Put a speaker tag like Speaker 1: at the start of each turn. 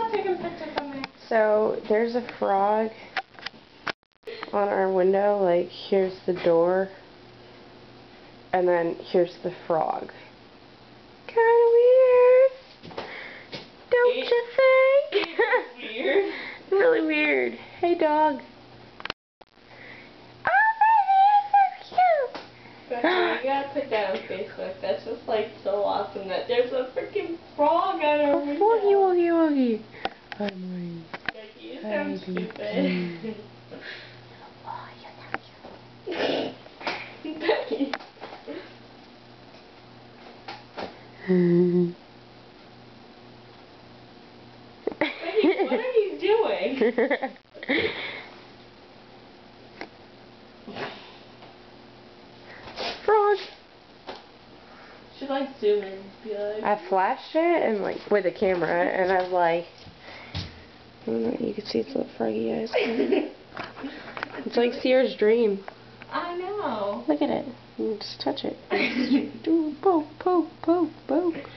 Speaker 1: not taking pictures of me.
Speaker 2: So there's a frog on our window. Like, here's the door, and then here's the frog. Kind of weird, don't you think?
Speaker 1: It's weird.
Speaker 2: Really weird. Hey, dog.
Speaker 1: Becky, you gotta put that on Facebook. That's just like so awesome that there's a freaking frog on our window.
Speaker 2: Woogie, woogie, woogie. Hi, Maureen.
Speaker 1: Becky, you sound stupid.
Speaker 2: Oh, you're so cute.
Speaker 1: Becky. Becky, what are you doing?
Speaker 2: Frog.
Speaker 1: Should like zoom in and be like.
Speaker 2: I flashed it and like with the camera, and I was like, I don't know, you can see its little froggy eyes. It's like Sierra's dream.
Speaker 1: I know.
Speaker 2: Look at it. You just touch it. Do poke, poke, poke, poke.